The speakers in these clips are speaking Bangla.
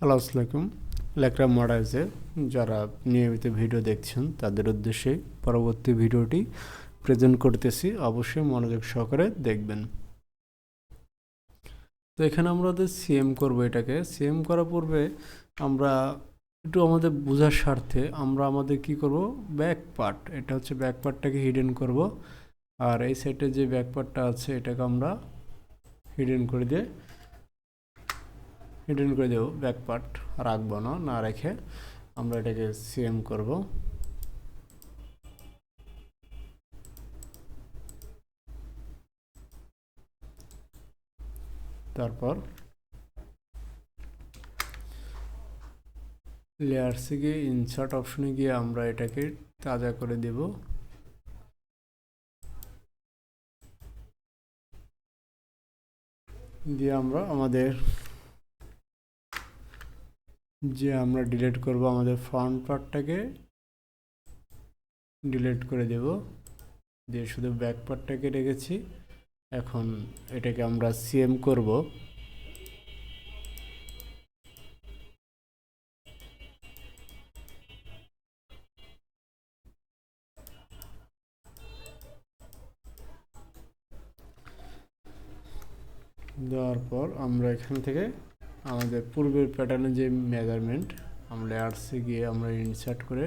হ্যালো আসসালামু আলাইকুম। লেকরা মডারিসে যারা নিয়মিত ভিডিও দেখছেন তাদের উদ্দেশ্যে পরবর্তী ভিডিওটি প্রেজেন্ট করতেছি, অবশ্যই মনোযোগ সহকারে দেখবেন। তো এখানে আমরা সিএম করব। এটাকে সিএম করার পূর্বে আমরা একটু আমাদের বোঝার স্বার্থে আমরা আমাদের কি করব, ব্যাক পার্ট, এটা হচ্ছে ব্যাক পার্টটাকে হিডেন করব। আর এই সাইডে যে ব্যাক পার্টটা আছে এটাকে আমরা হিডেন করে দেবো। ব্যাক পার্ট রাখবো না, না রেখে আমরা এটাকে সিএম করব। তারপর লেয়ার্সে গিয়ে ইনসার্ট অপশনে গিয়ে আমরা এটাকে তাজা করে দেব। দিয়ে আমরা ডিলিট করব, আমাদের ফ্রন্ট পার্টটাকে ডিলিট করে দেব, দিয়ে শুধু ব্যাক পার্টটাকে রেখেছি। এখন এটাকে আমরা সিএম করব। দেওয়ার পর আমরা এখান থেকে আমাদের পূর্বের প্যাটার্নের যে মেজারমেন্ট, আমরা লেয়ার্সে গিয়ে আমরা ইনসার্ট করে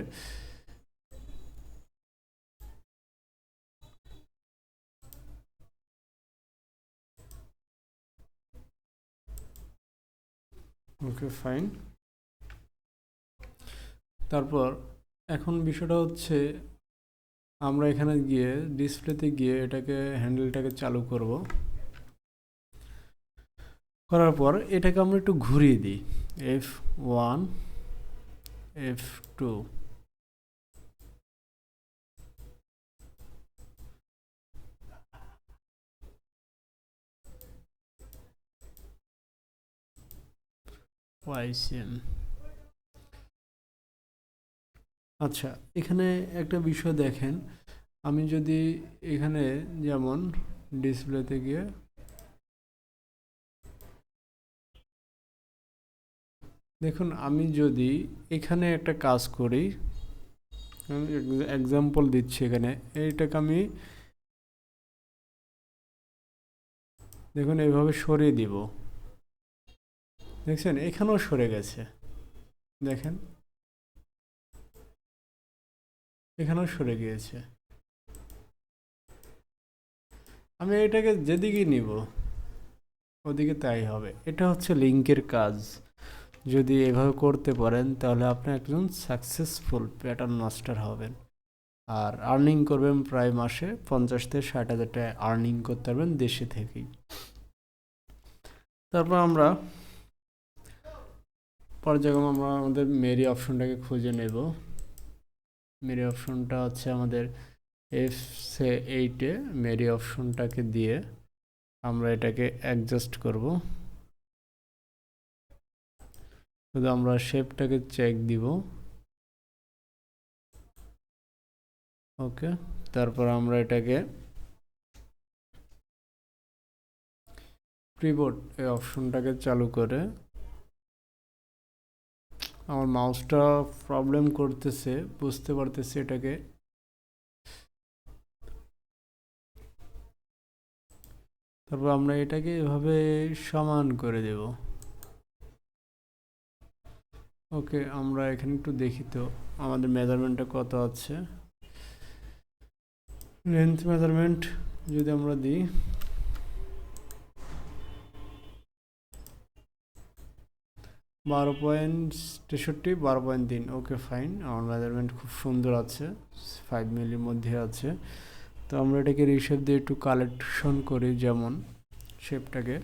ওকে ফাইন। তারপর এখন বিষয়টা হচ্ছে আমরা এখানে গিয়ে ডিসপ্লেতে গিয়ে এটাকে হ্যান্ডেলটাকে চালু করব। করার পর এটাকে আমরা একটু ঘুরিয়ে দিই, F1 F2। YCM। আচ্ছা, এখানে একটা বিষয় দেখেন, আমি যদি এখানে যেমন ডিসপ্লেতে গিয়ে দেখুন, আমি যদি এখানে একটা কাজ করি, আমি এক্সাম্পল দিচ্ছি, এখানে এইটাকে আমি দেখুন এইভাবে সরিয়ে দিব, দেখছেন এখানেও সরে গেছে, দেখেন এখানেও সরে গিয়েছে। আমি এটাকে যেদিকে নিব ওদিকে তাই হবে। এটা হচ্ছে লিঙ্কের কাজ। যদি এভাবে করতে পারেন তাহলে আপনি একজন সাকসেসফুল প্যাটার্ন মাস্টার হবেন, আর আর্নিং করবেন প্রায় মাসে 50 থেকে 60 হাজার টাকা আর্নিং করতে পারবেন দেশে থেকেই। তারপর আমরা পর্যায়ক্রমে আমরা আমাদের মেরি অপশনটাকে খুঁজে নেব। মেরি অপশনটা হচ্ছে আমাদের F8-এ মেরি অপশনটাকে দিয়ে আমরা এটাকে অ্যাডজাস্ট করব। শুধু আমরা শেপটাকে চেক দিব। ওকে, তারপর আমরা এটাকে প্রিবোর্ড এই অপশনটাকে চালু করে, আমার মাউসটা প্রবলেম করতেছে, বুঝতে পারতেছি এটাকে। তারপর আমরা এটাকে এভাবে সমান করে দেব। ওকে, আমরা এখানে একটু দেখি তো আমাদের মেজারমেন্টটা কত আছে। লেন্থ মেজারমেন্ট যদি আমরা দিই 12.63, 12.3। ওকে ফাইন, আমার মেজারমেন্ট খুব সুন্দর আছে, 5 মিলির মধ্যে আছে। তো আমরা এটাকে রিশেপ দিয়ে একটু কালেকশন করি, যেমন শেপটাকে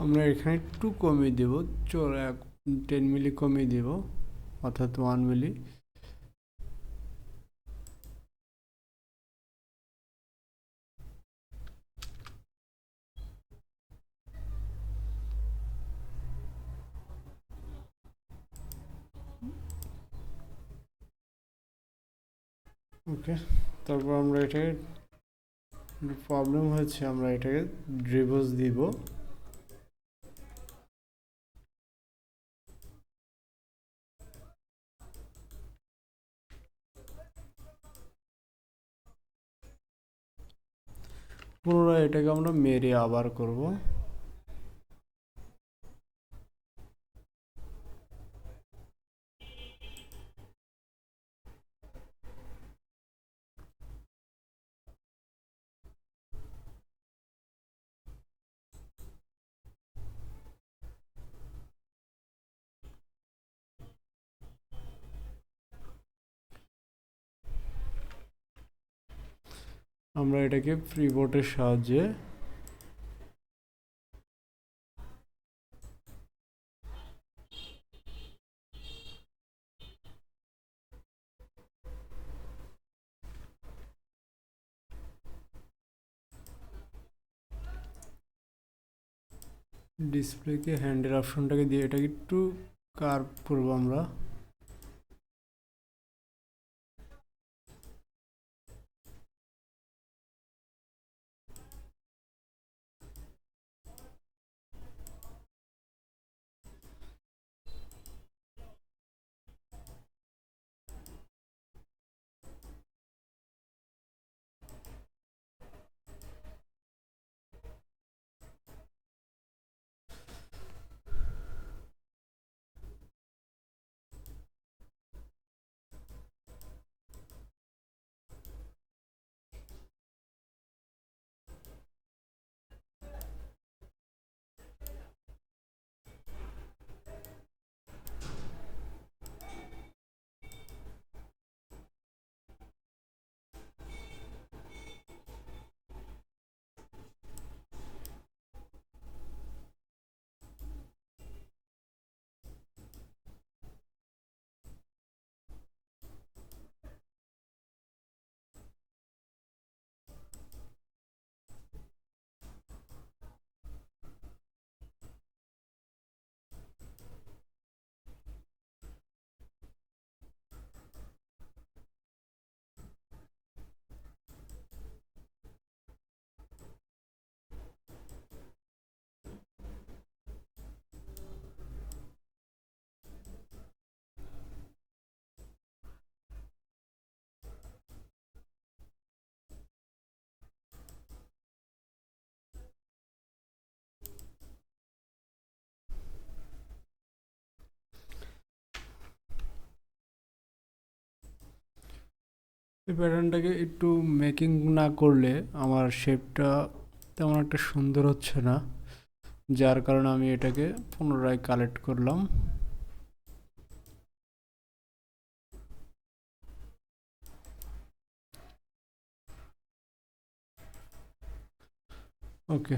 আমরা এখানে একটু কমিয়ে দেব, 10 মিলি কমিয়ে দেব, অর্থাৎ 1 মিলি। ওকে, তারপর আমরা এটাকে, প্রবলেম হচ্ছে আমরা এটাকে ডিভোর্স দিব। পুনরায় এটাকে আমরা মেরে আবার করব। আমরা এটাকে পিভটের সাহায্যে ডিসপ্লেকে হ্যান্ডের অপশনটাকে দিয়ে এটাকে একটু কার্ভ করবো আমরা। এই প্যাটার্নটাকে একটু মেকিং না করলে আমার শেপটা তেমন একটা সুন্দর হচ্ছে না, যার কারণে আমি এটাকে পুনরায় কালেক্ট করলাম। ওকে,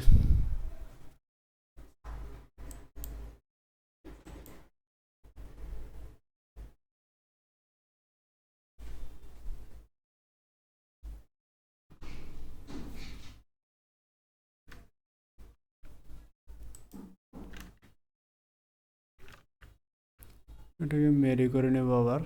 এটাকে মেরি করে নেব আবার।